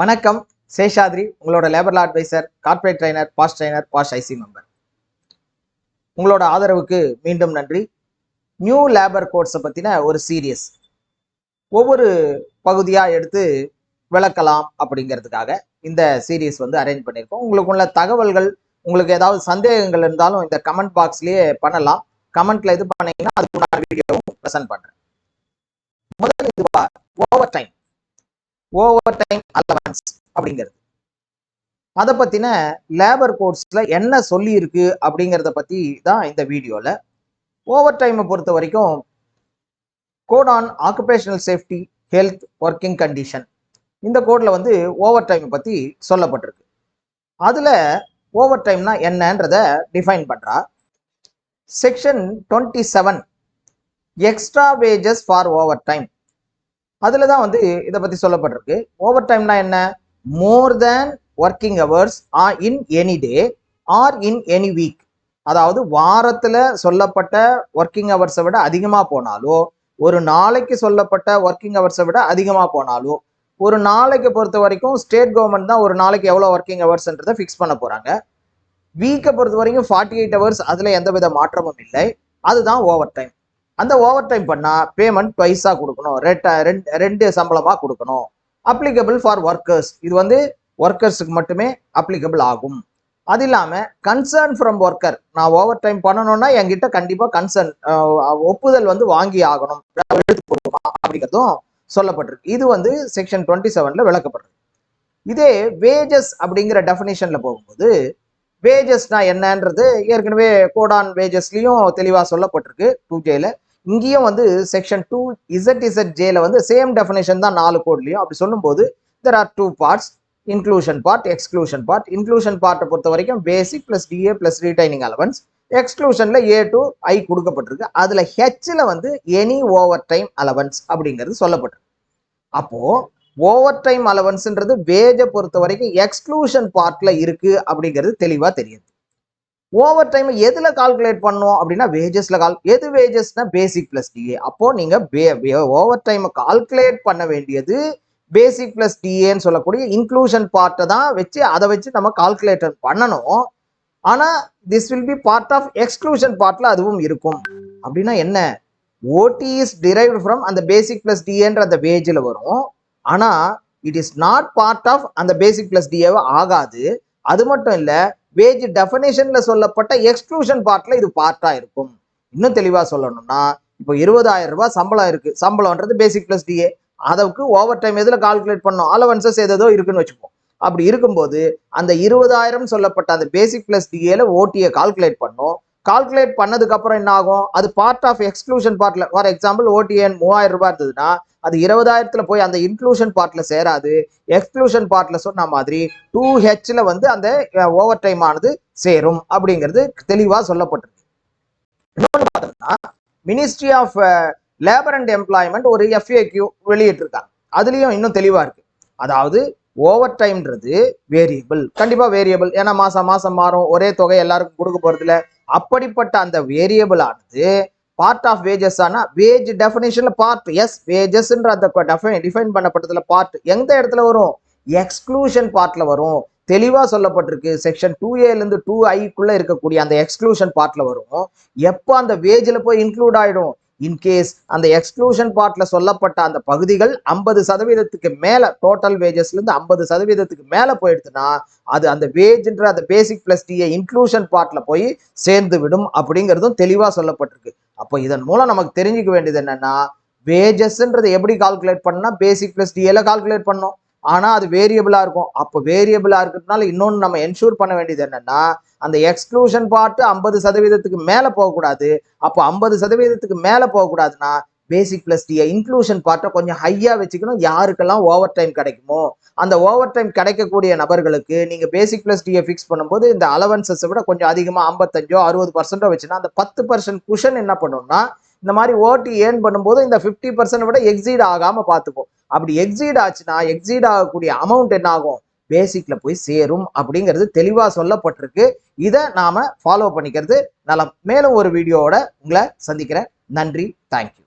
வணக்கம். சேஷாத்ரி, உங்களோட labour law advisor, corporate trainer, POSH IC member. உங்களோட ஆதரவுக்கு மீண்டும் நன்றி. நியூ லேபர் கோட்ஸை பற்றின ஒரு சீரியஸ் ஒவ்வொரு பகுதியாக எடுத்து விளக்கலாம் அப்படிங்கிறதுக்காக இந்த சீரியஸ் அரேஞ்ச் பண்ணியிருக்கோம். உங்களுக்குள்ள தகவல்கள், உங்களுக்கு ஏதாவது சந்தேகங்கள் இருந்தாலும் இந்த கமெண்ட் பாக்ஸ்லேயே பண்ணலாம். கமெண்ட்ல இது பண்ணீங்கன்னா அதுக்குண்டான வீடியோவும் ப்ரெசென்ட் பண்ணுறேன். முதல் இதுவா ஓவர் டைம் அலவன்ஸ் அப்படிங்கிறது. அதை பத்தின லேபர் கோட்ஸ்ல என்ன சொல்லி இருக்கு அப்படிங்கிறத பத்தி தான் இந்த வீடியோல. ஓவர் டைமை பொறுத்த வரைக்கும் code on occupational safety health working condition, இந்த கோட்ல ஓவர் டைமை பத்தி சொல்லப்பட்டிருக்கு. அதுல ஓவர் டைம்னா என்னன்றத டிஃபைன் பண்றா. Section 27 extra wages for overtime, அதுல தான் இதை பத்தி சொல்லப்பட்டிருக்கு. ஓவர் டைம்னா என்ன? More than working hours in any day or in any week. அதாவது வாரத்துல சொல்லப்பட்ட ஒர்க்கிங் ஹவர்ஸை விட அதிகமா போனாலோ, ஒரு நாளைக்கு சொல்லப்பட்ட ஒர்க்கிங் ஹவர்ஸை விட அதிகமா போனாலோ, ஒரு நாளைக்கு பொறுத்த வரைக்கும் ஸ்டேட் கவர்மெண்ட் தான் ஒரு நாளைக்கு எவ்வளவு ஒர்க்கிங் ஹவர்ஸ்ன்றதை ஃபிக்ஸ் பண்ண போறாங்க. வீக்கை பொறுத்த வரைக்கும் 48 ஹவர்ஸ், அதுல எந்தவித மாற்றமும் இல்லை. அதுதான் ஓவர் டைம். அந்த ஓவர் டைம் பண்ணா பேமெண்ட் ட்வைஸா கொடுக்கணும், ரெண்டு சம்பளமா கொடுக்கணும். அப்ளிகபிள் ஃபார் ஒர்க்கர்ஸ், இது ஒர்க்கர்ஸுக்கு மட்டுமே அப்ளிகபிள் ஆகும். அது இல்லாம கன்சர்ன் ஃப்ரம் ஒர்க்கர், நான் ஓவர் டைம் பண்ணணும்னா என்கிட்ட கண்டிப்பா கன்சர்ன் ஒப்புதல் வாங்கி ஆகணும், எடுத்து கொடுக்கணுமா அப்படிங்கிறதும் சொல்லப்பட்டிருக்கு. இது செக்ஷன் 27ல விளக்கப்பட்டிருக்கு. இதே வேஜஸ் அப்படிங்கிற டெஃபினிஷன்ல போகும்போது, வேஜஸ்னா என்னன்றது ஏற்கனவே கோடான் வேஜஸ்லயும் தெளிவா சொல்லப்பட்டிருக்கு 2Jல. இங்கேயும் செக்ஷன் 2ZZJல சேம் டெஃபினேஷன் தான் 4 கோட்லயும். அப்படி சொல்லும்போது there are 2 parts, inclusion part, exclusion part. Inclusion பார்ட்டை பொறுத்த வரைக்கும் basic plus DA plus retaining allowance. எக்ஸ்க்ளூஷன்ல A to I கொடுக்கப்பட்டிருக்கு. அதுல ஹெச்ல எனி ஓவர் டைம் அலவன்ஸ் அப்படிங்கிறது சொல்லப்பட்டிருக்கு. அப்போ ஓவர் டைம் அலவன்ஸ்ன்றது வேஜை பொறுத்த வரைக்கும் எக்ஸ்க்ளூஷன் பார்ட்ல இருக்கு அப்படிங்கிறது தெளிவா தெரியுது. ஓவர் டைம் எதுல கால்குலேட் பண்ணோம் அப்படின்னா வேஜஸ்ல எது வேஜஸ்னா பேசிக் பிளஸ் டிஏ. அப்போ நீங்க ஓவர் டைம் கால்குலேட் பண்ண வேண்டியது பேசிக் பிளஸ் டிஏன்னு சொல்லக்கூடிய இன்க்ளூஷன் பார்ட்டை தான் வச்சு, அதை வச்சு நம்ம கால்குலேட்டர் பண்ணணும். ஆனா this will be part of exclusion பார்ட்ல அதுவும் இருக்கும். அப்படின்னா என்ன? ஓடி இஸ் டிரைவ்ட் ஃப்ரம் அந்த பேசிக் பிளஸ் டிஏன்ற அந்த வேஜ்ல வரும். ஆனா it is not part of அந்த பேசிக் பிளஸ் டிஏவா ஆகாது. அது மட்டும் இல்ல, வேஜ் டெஃபினேஷன்ல சொல்லப்பட்ட எக்ஸ்க்ளூஷன் பார்ட்ல இது பார்ட்டா இருக்கும். இன்னும் தெளிவா சொல்லணும்னா, இப்போ 20,000 ரூபாய் சம்பளம் இருக்கு. சம்பளம்ன்றது பேசிக் பிளஸ் டிஏ. அதுக்கு ஓவர் டைம் எதுல கால்குலேட் பண்ணோம்? அலவன்சஸ் ஏதோ இருக்குன்னு வச்சுப்போம். அப்படி இருக்கும்போது அந்த 20,000 சொல்லப்பட்ட அந்த பேசிக் பிளஸ் டிஏல ஓடியை கால்குலேட் பண்ணோம். கால்குலேட் பண்ணதுக்கு அப்புறம் என்ன ஆகும்? அது பார்ட் ஆஃப் எக்ஸ்க்ளூஷன் பார்ட்ல. ஃபார் எக்ஸாம்பிள் ஓடிஎன் 3,000 ரூபாய் இருந்ததுன்னா அது 20,000த்துல போய் அந்த இன்க்ளூஷன் பார்ட்ல சேராது. எக்ஸ்க்ளூஷன் பார்ட்ல சொன்ன மாதிரி 2Hல அந்த ஓவர் டைம் ஆனது சேரும் அப்படிங்கிறது தெளிவா சொல்லப்பட்டிருக்கு. இன்னொன்று பார்த்தோம்னா, ministry of labour and employment ஒரு FAQ வெளியிட்டு இருக்காங்க. அதுலயும் இன்னும் தெளிவா இருக்கு. அதாவது ஓவர் டைம்ன்றது வேரியபிள், கண்டிப்பா வேரியபிள். ஏன்னா மாசம் மாசம் மாறும், ஒரே தொகை எல்லாருக்கும் கொடுக்க போறது இல்லை. அப்படிப்பட்ட அந்த வேரியபிள் ஆனது பார்ட் ஆஃப் வேஜஸ் ஆனா வேஜ் டெஃபினேஷன்ல பார்ட். எஸ், வேஜஸ்ன்ற அந்த டிஃபைன் பண்ணப்பட்டதுல பார்ட் எந்த இடத்துல வரும்? எக்ஸ்க்ளூஷன் பார்ட்ல வரும். தெளிவா சொல்லப்பட்டிருக்கு. செக்ஷன் 2A இருந்து 2I இருக்கக்கூடிய அந்த எக்ஸ்க்ளூஷன் பார்ட்ல வரும். எப்போ அந்த வேஜ்ல போய் இன்க்ளூட் ஆயிடும்? இன்கேஸ் அந்த எக்ஸ்க்ளூஷன் பார்ட்ல சொல்லப்பட்ட அந்த பகுதிகள் 50% மேல, டோட்டல் வேஜஸ்ல இருந்து 50% மேல போயிடுச்சுன்னா அது அந்த வேஜ்ன்ற அந்த பேசிக் பிளஸ் டிஏ இன்க்ளூஷன் பார்ட்ல போய் சேர்ந்து விடும் அப்படிங்கிறதும் தெளிவா சொல்லப்பட்டிருக்கு. அப்போ இதன் மூலம் நமக்கு தெரிஞ்சுக்க வேண்டியது என்னன்னா, வேஜஸ்ன்றது எப்படி கால்குலேட் பண்ணா பேசிக் பிளஸ் டிஏல கால்குலேட் பண்ணோம். ஆனா அது வேரியபிளா இருக்கும். அப்போ வேரியபிளா இருக்கிறதுனால இன்னொன்னு நம்ம என்ஷூர் பண்ண வேண்டியது என்னன்னா, அந்த எக்ஸ்க்ளூஷன் பார்ட் 50% மேல போகக்கூடாது. அப்போ 50% மேல போகக்கூடாதுன்னா பேசிக் பிளஸ் டிஏ இன்க்ளூஷன் பார்ட்டை கொஞ்சம் ஹையா வச்சுக்கணும். யாருக்கெல்லாம் ஓவர் டைம் கிடைக்குமோ அந்த ஓவர் டைம் கிடைக்கக்கூடிய நபர்களுக்கு நீங்க பேசிக் பிளஸ் டிஏ ஃபிக்ஸ் பண்ணும்போது இந்த அலவன்சஸை விட கொஞ்சம் அதிகமா 55 60% வச்சுன்னா அந்த 10% குஷன் என்ன பண்ணும்னா, இந்த மாதிரி ஓட்டி ஏர்ன் பண்ணும்போது இந்த 50% விட எக்ஸீட் ஆகாம பார்த்துக்கும். அப்படி எக்ஸீட் ஆச்சுன்னா எக்ஸீட் ஆகக்கூடிய அமௌண்ட் என்ன ஆகும்? பேசிக்ல போய் சேரும் அப்படிங்கிறது தெளிவா சொல்லப்பட்டிருக்கு. இதை நாம ஃபாலோ பண்ணிக்கிறது நலம். மேலும் ஒரு வீடியோவோட உங்களை சந்திக்கிறேன். நன்றி, தேங்க்யூ.